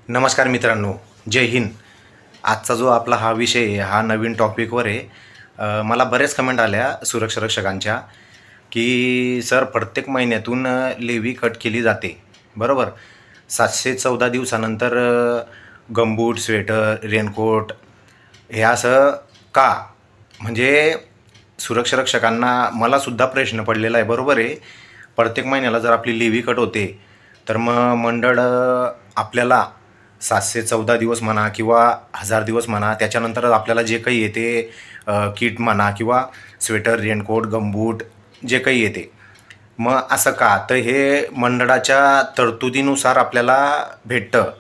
नमस्कार मित्रांनो, जय हिंद. आजचा जो आपला हा विषय आहे, हा नवीन टॉपिकवर आहे. मला बरेच कमेंट आल्या सुरक्षा रक्षकांच्या की सर प्रत्येक महिन्यातून लेवी कट केली जाते, बरोबर. 714 दिवसानंतर गमबूट, स्वेटर, रेनकोट हे असं का? म्हणजे सुरक्षा रक्षकांना मलासुद्धा प्रश्न पडलेला आहे, बरोबर आहे. प्रत्येक महिन्याला जर आपली लेवी कट होते तर मग मंडळ आपल्याला 714 दिवस म्हणा किंवा 1000 दिवस म्हणा, त्याच्यानंतर आपल्याला जे काही येते किट म्हणा किंवा स्वेटर, रेनकोट, गमबूट जे काही येते, मग असं का? तर हे मंडळाच्या तरतुदीनुसार आपल्याला भेटतं.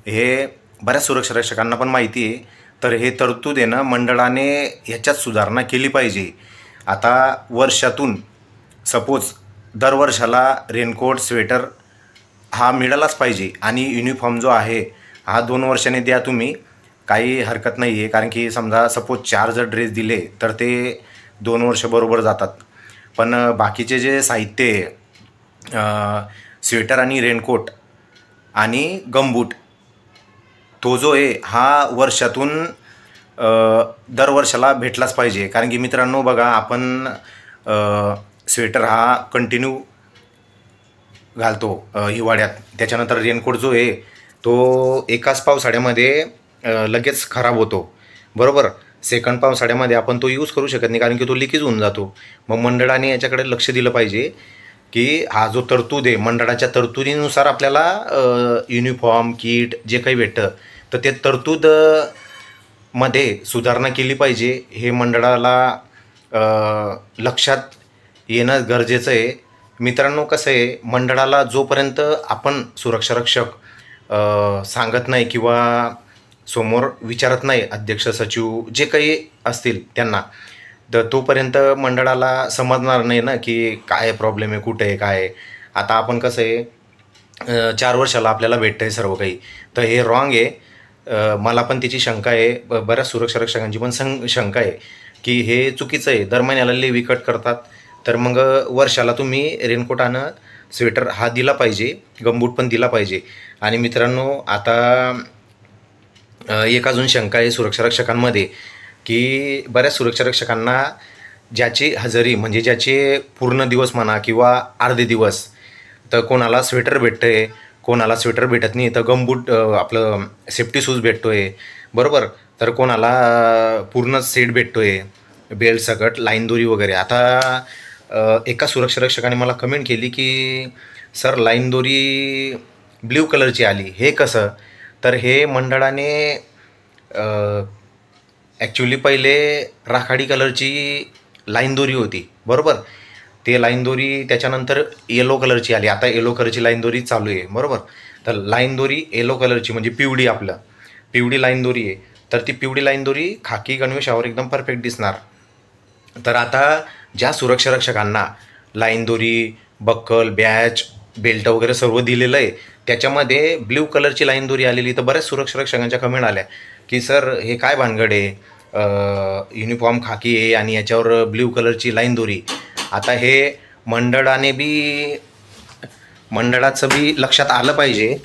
हे बऱ्याच सुरक्षा रक्षकांना पण माहिती आहे. तर हे तरतूद आहे ना, मंडळाने ह्याच्यात सुधारणा केली पाहिजे. आता वर्षातून सपोज दर वर्षाला रेनकोट, स्वेटर हा मिळालाच पाहिजे आणि युनिफॉर्म जो आहे हा 2 वर्षांनी द्या तुम्ही, काही हरकत नाही आहे. कारण की समजा सपोज 4 जर ड्रेस दिले तर ते 2 वर्ष बरोबर जातात. पण बाकीचे जे साहित्य आहे, स्वेटर आणि रेनकोट आणि गमबूट, तो जो आहे हा वर्षातून दर वर्षाला भेटलाच पाहिजे. कारण की मित्रांनो बघा, आपण स्वेटर हा कंटिन्यू घालतो हिवाळ्यात, त्याच्यानंतर रेनकोट जो आहे तो एकाच पावसाळ्यामध्ये लगेच खराब होतो, बरोबर. सेकंड पावसाळ्यामध्ये आपण तो यूज करू शकत नाही कारण की तो लिकेज होऊन जातो. मग मंडळाने याच्याकडे लक्ष दिलं पाहिजे की हा जो तरतूद आहे, मंडळाच्या तरतुदीनुसार आपल्याला युनिफॉर्म, किट जे काही भेटतं तर ते तरतूद मध्ये सुधारणा केली पाहिजे. हे मंडळाला लक्षात येणं गरजेचं आहे. मित्रांनो कसं आहे, मंडळाला जोपर्यंत आपण सुरक्षारक्षक सांगत नाही किंवा समोर विचारत नाही, अध्यक्ष, सचिव जे काही असतील त्यांना, तर तोपर्यंत मंडळाला समजणार नाही ना की काय प्रॉब्लेम आहे, कुठे आहे, काय आहे. आता आपण कसं आहे, 4 वर्षाला आपल्याला भेटतं आहे सर्व काही, तर हे रॉंग आहे. मला पण त्याची शंका आहे, बऱ्याच सुरक्षारक्षकांची पण शंका आहे की हे चुकीचं आहे. दर महिन्याला लेवी कट करतात, तर मग वर्षाला तुम्ही रेनकोट आणि स्वेटर हा दिला पाहिजे, गमबूट पण दिला पाहिजे. आणि मित्रांनो आता एक अजून शंका आहे सुरक्षारक्षकांमध्ये की बऱ्याच सुरक्षारक्षकांना ज्याची हजेरी म्हणजे ज्याचे पूर्ण दिवस म्हणा किंवा अर्धे दिवस, तर कोणाला स्वेटर भेटतं आहे, कोणाला स्वेटर भेटत नाही, तर गमबूट आपलं सेफ्टी शूज भेटतो आहे, बरोबर. तर कोणाला पूर्ण सेट भेटतो आहे, बेल्ट सकट, लाईन दोरी वगैरे. आता एका सुरक्षारक्षकाने मला कमेंट केली की सर लाईन दोरी ब्ल्यू कलरची आली, हे कसं? तर हे मंडळाने ॲक्च्युली पहिले राखाडी कलरची लाईन दोरी होती, बरोबर. ते लाईन दोरी त्याच्यानंतर येलो कलरची आली, आता येलो कलरची लाईन दोरी चालू आहे, बरोबर. तर लाईन दोरी येलो कलरची म्हणजे पिवळी, आपलं पिवळी लाईन दोरी आहे. तर ती पिवळी लाईन दोरी खाकी गणवेशावर एकदम परफेक्ट दिसणार. तर आता ज्या सुरक्षारक्षकांना लाईन दोरी, बक्कल, बॅच, बेल्ट वगैरे सर्व दिलेलं आहे, त्याच्यामध्ये ब्ल्यू कलरची लाईन दोरी आलेली, तर बऱ्याच सुरक्षारक्षकांच्या कमेंट आल्या की सर हे काय भानगड आहे, युनिफॉर्म खाकी आहे आणि याच्यावर ब्ल्यू कलरची लाईन दोरी. आता हे मंडळाचं बी लक्षात आलं पाहिजे,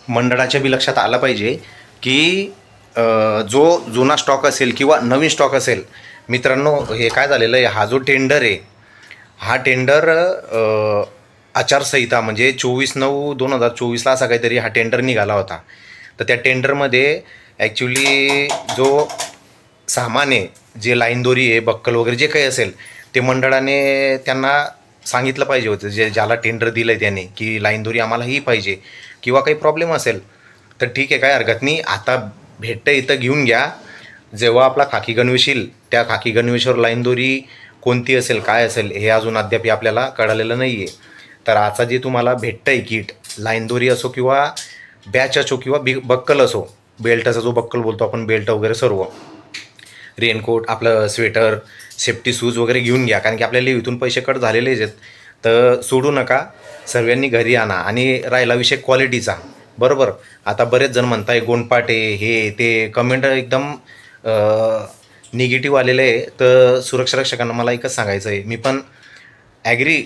मंडळाच्या बी लक्षात आलं पाहिजे की जो जुना स्टॉक असेल किंवा नवीन स्टॉक असेल. मित्रांनो हे काय झालेलं आहे, हा जो टेंडर आहे, हा टेंडर आचारसंहिता म्हणजे 24/9/2024 असा काहीतरी हा टेंडर निघाला होता. तर त्या टेंडरमध्ये ॲक्च्युली जो सामान आहे, जे लाईन दोरी आहे, बक्कल वगैरे जे काही असेल, ते मंडळाने त्यांना सांगितलं पाहिजे होतं, ज्याला टेंडर दिलं आहे त्याने, की लाईन दोरी आम्हाला ही पाहिजे. किंवा काही प्रॉब्लेम असेल तर ठीक आहे, काय हरकत नाही, आता भेटतं इथं घेऊन घ्या. जेव्हा आपला खाकी गणवेश येईल त्या खाकी गणवेशावर लाईन दोरी कोणती असेल, काय असेल, हे अजून अद्याप आपल्याला कळालेलं नाही आहे. तर आता जे तुम्हाला भेटतं आहे किट, लाईन दोरी असो किंवा बॅच असो किंवा बक्कल असो, बेल्टचा जो बक्कल बोलतो आपण, बेल्ट वगैरे सर्व, रेनकोट, आपलं स्वेटर, सेफ्टी शूज वगैरे घेऊन घ्या. कारण की आपल्याला इथून पैसे कट झालेलेच आहेत, तर सोडू नका, सर्वांनी घरी आणा. आणि राहिला विषय क्वालिटीचा, बरोबर. आता बरेच जण म्हणताय गोंडपाटे, हे ते कमेंट एकदम निगेटिव्ह आलेलं आहे. तर सुरक्षारक्षकांना मला एकच सांगायचं आहे, मी पण ॲग्री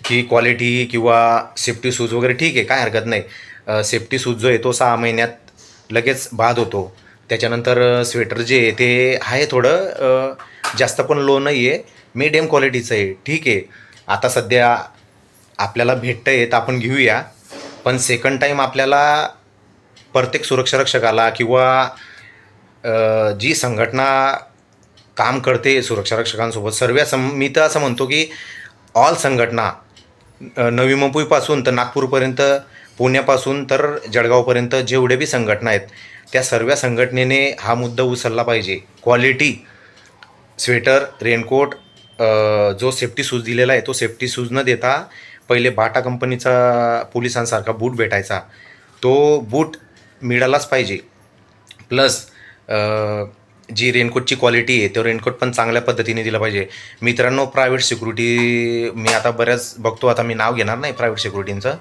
की क्वालिटी किंवा सेफ्टी शूज वगैरे ठीक आहे, काय हरकत नाही, सेफ्टी शूज जो आहे तो 6 महिन्यात लगेच बाद होतो. त्याच्यानंतर स्वेटर जे आहे ते आहे थोडं जास्त पण लो नाही आहे, मीडियम क्वालिटीचं आहे. ठीक आहे, आता सध्या आपल्याला भेटतं आहे तर आपण घेऊया. पण सेकंड टाईम आपल्याला प्रत्येक सुरक्षारक्षकाला किंवा जी संघटना काम करते सुरक्षारक्षकांसोबत मी तर असं म्हणतो की ऑल संघटना नवी मुंबईपासून तर नागपूरपर्यंत, पुण्यापासून तर जळगावपर्यंत जेवढे बी संघटना आहेत त्या सर्व संघटनेने हा मुद्दा उचलला पाहिजे. क्वालिटी स्वेटर, रेनकोट, जो सेफ्टी शूज दिलेला आहे तो सेफ्टी शूज न देता पहिले बाटा कंपनीचा पोलिसांसारखा बूट भेटायचा, तो बूट मिळालाच पाहिजे. प्लस जी रेनकोटची क्वालिटी आहे तो रेनकोट पण चांगल्या पद्धतीने दिला पाहिजे. मित्रांनो, प्रायव्हेट सिक्युरिटी मी आता बऱ्याच बघतो, आता मी नाव घेणार नाही प्रायव्हेट सिक्युरिटींचं,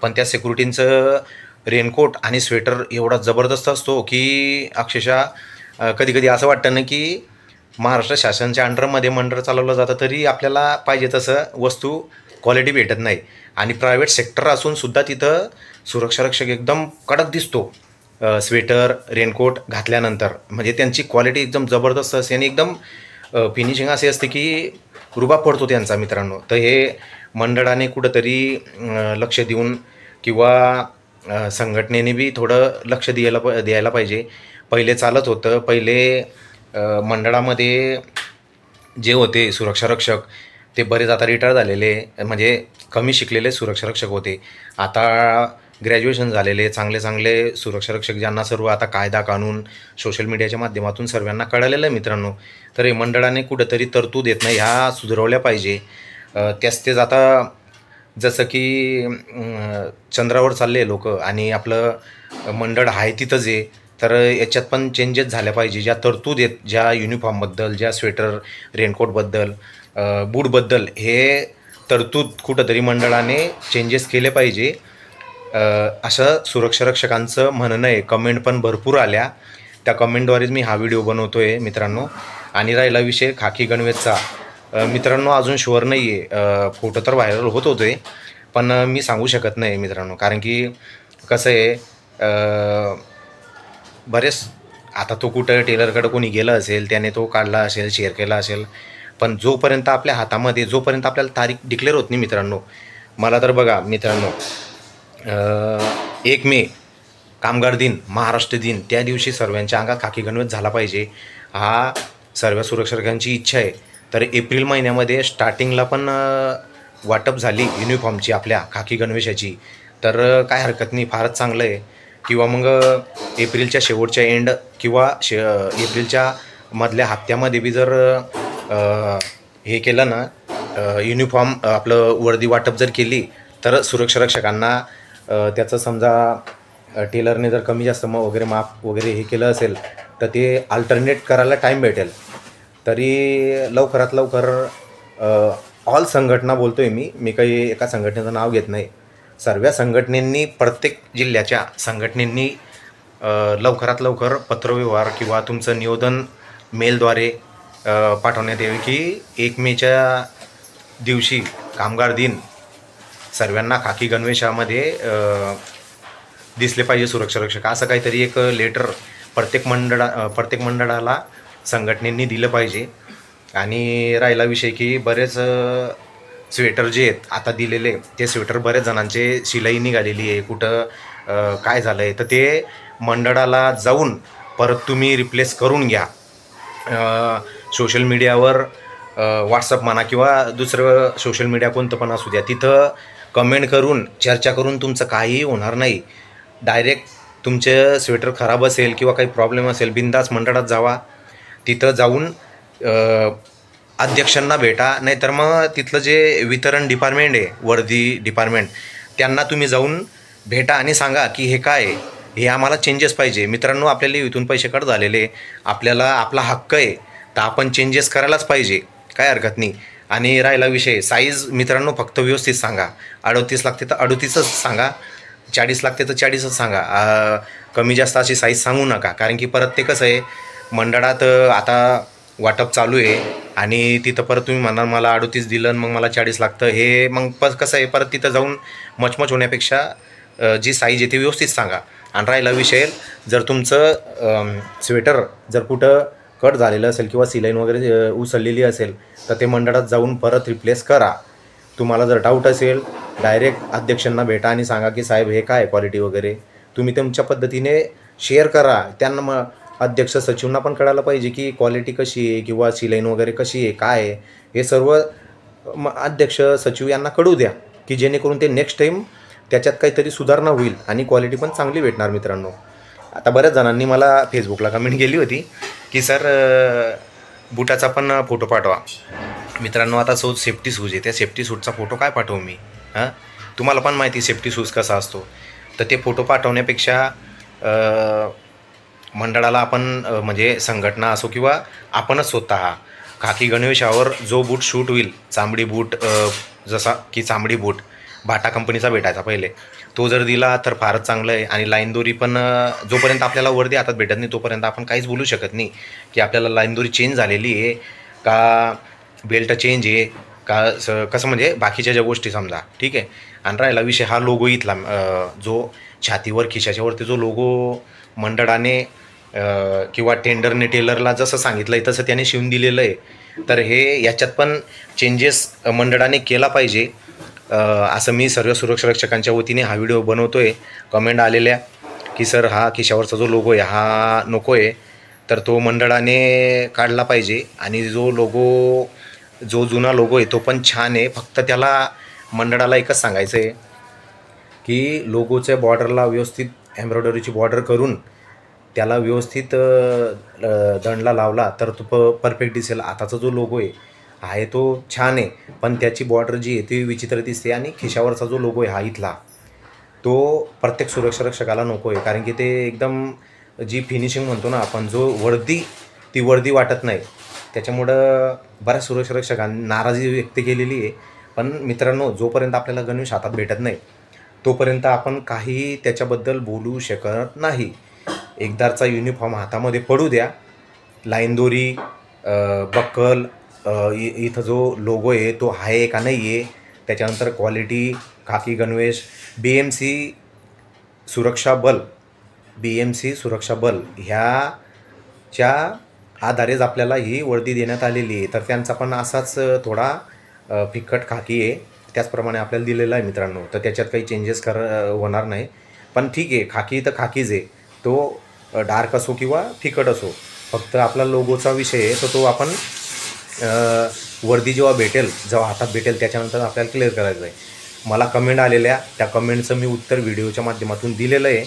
पण त्या सिक्युरिटींचं रेनकोट आणि स्वेटर एवढा जबरदस्त असतो की अक्षरशः कधी कधी असं वाटतं ना की महाराष्ट्र शासनाच्या अंडरमध्ये मंडळ चालवलं जातं तरी आपल्याला पाहिजे तसं वस्तू क्वालिटी भेटत नाही. आणि प्रायव्हेट सेक्टर असूनसुद्धा तिथं सुरक्षारक्षक एकदम कडक दिसतो स्वेटर, रेनकोट घातल्यानंतर. म्हणजे त्यांची क्वालिटी एकदम जबरदस्त असते आणि एकदम फिनिशिंग अशी असते की रुबाब पडतो त्यांचा. मित्रांनो, तर हे मंडळाने कुठंतरी लक्ष देऊन किंवा संघटनेने बी थोडं लक्ष द्यायला पाहिजे. पहिले चालत होतं, पहिले मंडळामध्ये जे होते सुरक्षारक्षक ते बरेच आता रिटायर झालेले, म्हणजे कमी शिकलेले सुरक्षारक्षक होते. आता ग्रॅज्युएशन झालेले चांगले चांगले सुरक्षारक्षक, ज्यांना सर्व आता कायदा कानून सोशल मीडियाच्या माध्यमातून सर्वांना कळलेलं आहे मित्रांनो. तर हे मंडळाने कुठंतरी तरतूद येत नाही, ह्या सुधारवल्या पाहिजे. तेच आता जसं की चंद्रावर चालले लोक आणि आपलं मंडळ आहे तिथंच आहे, तर याच्यात पण चेंजेस झाल्या पाहिजे. ज्या तरतूद आहेत, ज्या युनिफॉर्मबद्दल, ज्या स्वेटर, रेनकोटबद्दल, बूटबद्दल, हे तरतूद कुठंतरी मंडळाने चेंजेस केले पाहिजे असं सुरक्षारक्षकांचं म्हणणं आहे. कमेंट पण भरपूर आल्या, त्या कमेंटद्वारेच मी हा व्हिडिओ बनवतो आहे मित्रांनो. आणि राहिला विषय खाकी गणवेशचा, मित्रांनो अजून शुअर नाही आहे, फोटो तर व्हायरल होत होते पण मी सांगू शकत नाही मित्रांनो, कारण की कसं आहे बरेच आता तो कुठं टेलरकडे कोणी गेलं असेल त्याने तो काढला असेल, शेअर केला असेल, पण जोपर्यंत आपल्या हातामध्ये जोपर्यंत आपल्याला तारीख डिक्लेअर होत नाही मित्रांनो. मला तर बघा मित्रांनो, 1 मे कामगार दिन, महाराष्ट्र दिन, त्या दिवशी सर्वांच्या अंगात खाकी गणवेश झाला पाहिजे, हा सर्व सुरक्षारक्षकांची इच्छा आहे. तर एप्रिल महिन्यामध्ये स्टार्टिंगला पण वाटप झाली युनिफॉर्मची आपल्या खाकी गणवेशाची, तर काय हरकत नाही, फारच चांगलं आहे. किंवा मग एप्रिलच्या शेवटच्या एंड किंवा एप्रिलच्या मधल्या हप्त्यामध्ये बी जर हे केलं ना, युनिफॉर्म आपलं वर्दी वाटप जर केली तर सुरक्षारक्षकांना त्याचं समजा टेलरने जर कमी जास्त वगैरे माप वगैरे हे केलं असेल तर ते अल्टरनेट करायला टाईम भेटेल. तरी लवकरात लवकर ऑल संघटना बोलतो आहे मी काही एका संघटनेचं नाव घेत नाही, सर्व संघटनेंनी, प्रत्येक जिल्ह्याच्या संघटनेंनी लवकरात लवकर पत्रव्यवहार किंवा तुमचं निवेदन मेलद्वारे पाठवण्यात यावे की 1 मेच्या दिवशी कामगार दिन सर्वांना खाकी गणवेशामध्ये दिसले पाहिजे सुरक्षारक्षक, असं काहीतरी एक लेटर प्रत्येक मंडळाला संघटनेंनी दिलं पाहिजे. आणि राहिला विषय की बरेच स्वेटर जे आहेत आता दिलेले, ते स्वेटर बरेच जणांचे शिलाई निघालेली आहे, कुठं काय झालं आहे, तर ते मंडळाला जाऊन परत तुम्ही रिप्लेस करून घ्या. सोशल मीडियावर व्हॉट्सअप म्हणा किंवा दुसरं सोशल मीडिया कोणतं पण असू द्या, तिथं कमेंट करून चर्चा करून तुमचं काहीही होणार नाही. डायरेक्ट तुमचे स्वेटर खराब असेल किंवा काही प्रॉब्लेम असेल, बिंदास मंडळात जावा, तिथं जाऊन अध्यक्षांना भेटा, नाहीतर मग तिथलं जे वितरण डिपार्टमेंट आहे, वर्दी डिपार्टमेंट, त्यांना तुम्ही जाऊन भेटा आणि सांगा की हे काय आहे, हे आम्हाला चेंजेस पाहिजे. मित्रांनो, आपल्याला इथून पैसे कट झालेले, आपल्याला आपला हक्क आहे, तर आपण चेंजेस करायलाच पाहिजे, काय हरकत नाही. आणि राहिला विषय साईज, मित्रांनो फक्त व्यवस्थित सांगा. 38 लागते तर 38च सांगा, 40 लागते तर 40च सांगा, कमी जास्त अशी साईज सांगू नका. कारण की परत ते कसं आहे, मंडळात आता वाटप चालू आहे आणि तिथं परत तुम्ही म्हणाल मला 38 दिलं मग मला 40 लागतं, हे मग कसं आहे, परत तिथं जाऊन मचमच होण्यापेक्षा जी साईज आहे ती व्यवस्थित सांगा. आणि राहिला विषय, जर तुमचं स्वेटर जर कुठं कट झालेलं असेल किंवा सिलाईन वगैरे उसळलेली असेल तर ते मंडळात जाऊन परत रिप्लेस करा. तुम्हाला जर डाऊट असेल डायरेक्ट अध्यक्षांना भेटा आणि सांगा की साहेब हे काय क्वालिटी वगैरे तुम्ही तुमच्या पद्धतीने शेअर करा. त्यांना मग अध्यक्ष सचिवांना पण कळायला पाहिजे की क्वालिटी कशी आहे किंवा सिलाईन वगैरे कशी आहे काय आहे, हे सर्व अध्यक्ष सचिव यांना कळू द्या की जेणेकरून ते नेक्स्ट टाईम त्याच्यात काहीतरी सुधारणा होईल आणि क्वालिटी पण चांगली भेटणार. मित्रांनो, आता बऱ्याच जणांनी मला फेसबुकला कमेंट केली होती की सर बुटाचा पण फोटो पाठवा. मित्रांनो, आता सेफ्टी शूज आहे, त्या सेफ्टी शूजचा फोटो काय पाठवू मी? हां, तुम्हाला पण माहिती सेफ्टी शूज कसा असतो. तर ते फोटो पाठवण्यापेक्षा मंडळाला आपण म्हणजे संघटना असो किंवा आपणच स्वतः खाकी गणवेशावर जो बूट शूट होईल, चामडी बूट, जसा की चामडी बूट बाटा कंपनीचा भेटायचा पहिले, तो जर दिला तर फारच चांगलं आहे. आणि लाईन दोरी पण जोपर्यंत आपल्याला वर्दी हातात भेटत नाही तोपर्यंत आपण काहीच बोलू शकत नाही की आपल्याला लाईन दोरी चेंज झालेली आहे का, बेल्ट चेंज आहे का, कसं म्हणजे बाकीच्या ज्या गोष्टी समजा, ठीक आहे. आणि राहिला विषय हा लोगो इथला, जो छातीवर खिशाच्यावरती जो लोगो मंडळाने किंवा टेंडरने टेलरला जसं सांगितलं आहे तसं त्याने शिवून दिलेलं आहे. तर हे याच्यात पण चेंजेस मंडळाने केला पाहिजे, असं मी सर्व सुरक्षा रक्षकांच्या वतीने हा व्हिडिओ बनवतो आहे. कमेंट आलेल्या की सर हा खिशावरचा जो लोगो आहे हा नको आहे, तर तो मंडळाने काढला पाहिजे. आणि जो जुना लोगो आहे तो पण छान आहे. फक्त त्याला मंडळाला एकच सांगायचं आहे की लोगोच्या बॉर्डरला व्यवस्थित एम्ब्रॉयडरीची बॉर्डर करून त्याला व्यवस्थित दंडला लावला तर तो परफेक्ट दिसेल. आताचा जो लोगो आहे तो छान आहे, पण त्याची बॉर्डर जी आहे ती विचित्र दिसते. आणि खिशावरचा जो लोगो आहे हा इथला, तो प्रत्येक सुरक्षा रक्षकाला नको आहे, कारण की ते एकदम जी फिनिशिंग म्हणतो ना आपण, जो ती वर्दी वाटत नाही. त्याच्यामुळं बऱ्याच सुरक्षा रक्षकांनी नाराजी व्यक्त केलेली आहे. पण मित्रांनो, जोपर्यंत आपल्याला गणवेश हातात भेटत नाही तोपर्यंत आपण काही त्याच्याबद्दल बोलू शकत नाही. एकदाचा युनिफॉर्म हातामध्ये पडू द्या, लाईन दोरी, बक्कल, इथं जो लोगो आहे तो आहे का नाही आहे, त्याच्यानंतर क्वालिटी, खाकी गणवेश, BMC सुरक्षा बल ह्याच्या आधारेच आपल्याला ही वर्दी देण्यात आलेली आहे. तर त्यांचा पण असाच थोडा फिक्कट खाकी आहे, त्याचप्रमाणे आपल्याला दिलेला आहे मित्रांनो. तर त्याच्यात काही चेंजेस होणार नाही. पण ठीक आहे, खाकी तर खाकीच आहे, तो डार्क असो किंवा फिकट असो, फक्त आपला लोगोचा विषय आहे. तर तो आपण वर्दी जेव्हा हातात भेटेल त्याच्यानंतर आपल्याला क्लिअर करायचं आहे. मला कमेंट आलेल्या त्या कमेंटचं मी उत्तर व्हिडिओच्या माध्यमातून दिलेलं आहे.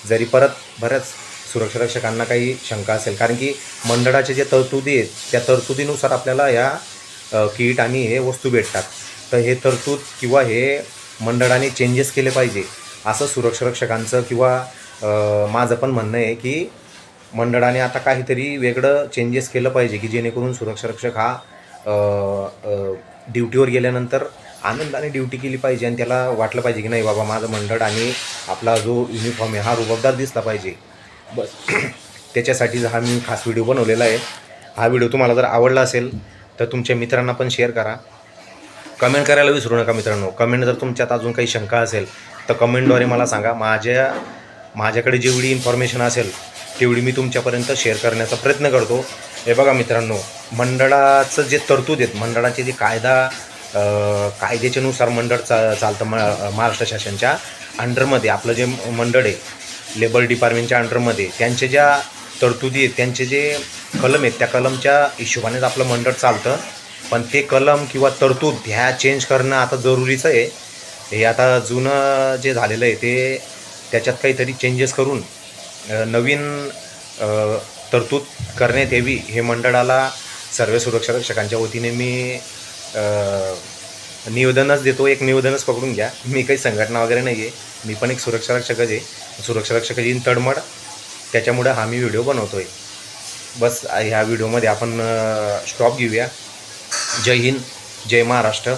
जरी परत बऱ्याच सुरक्षा रक्षकांना काही शंका असेल, कारण की मंडळाचे जे तरतुदी आहेत त्या तरतुदीनुसार आपल्याला ह्या किट आणि हे वस्तू भेटतात. तर हे तरतूद किंवा हे मंडळाने चेंजेस केले पाहिजे असं सुरक्षा रक्षकांचं किंवा माझं पण म्हणणं आहे की मंडळाने आता काहीतरी वेगळं चेंजेस केलं पाहिजे की जेणेकरून सुरक्षा रक्षक हा ड्युटीवर गेल्यानंतर आनंदाने ड्युटी केली पाहिजे आणि त्याला वाटलं पाहिजे की नाही बाबा माझं मंडळ आणि आपला जो युनिफॉर्म आहे हा रुबाबदार दिसला पाहिजे. बस त्याच्यासाठीच हा मी खास व्हिडिओ बनवलेला आहे. हा व्हिडिओ तुम्हाला जर आवडला असेल तर तुमच्या मित्रांना पण शेअर करा. कमेंट करायला विसरू नका मित्रांनो. कमेंट जर तुमच्यात अजून काही शंका असेल तर कमेंटद्वारे मला सांगा. माझ्याकडे जेवढी इन्फॉर्मेशन असेल तेवढी मी तुमच्यापर्यंत शेअर करण्याचा प्रयत्न करतो. हे बघा मित्रांनो, मंडळाचं जे तरतूद आहेत, मंडळाचे जे कायद्याच्यानुसार मंडळ चालतं महाराष्ट्र शासनाच्या अंडरमध्ये, आपलं जे मंडळ आहे लेबर डिपार्टमेंटच्या अंडरमध्ये, त्यांचे ज्या तरतुदी आहेत, त्यांचे जे कलम आहेत त्या कलमच्या हिशोबानेच आपलं मंडळ चालतं. पण ते कलम किंवा तरतूद ह्या चेंज करणं आता जरुरीचं आहे. हे आता जुनं जे झालेलं आहे ते त्याच्यात काहीतरी चेंजेस करून नवीन तरतूद करण्यात यावी हे मंडळाला सर्व सुरक्षा रक्षकांच्या वतीने मी निवेदनच देतो. एक निवेदनच पकडून घ्या. मी काही संघटना वगैरे नाही आहे, मी पण एक सुरक्षा रक्षकच आहे. सुरक्षा रक्षकाची तडमड, त्याच्यामुळे हा मी व्हिडिओ बनवतो आहे. बस ह्या व्हिडिओमध्ये आपण स्टॉप घेऊया. जय हिंद, जय महाराष्ट्र.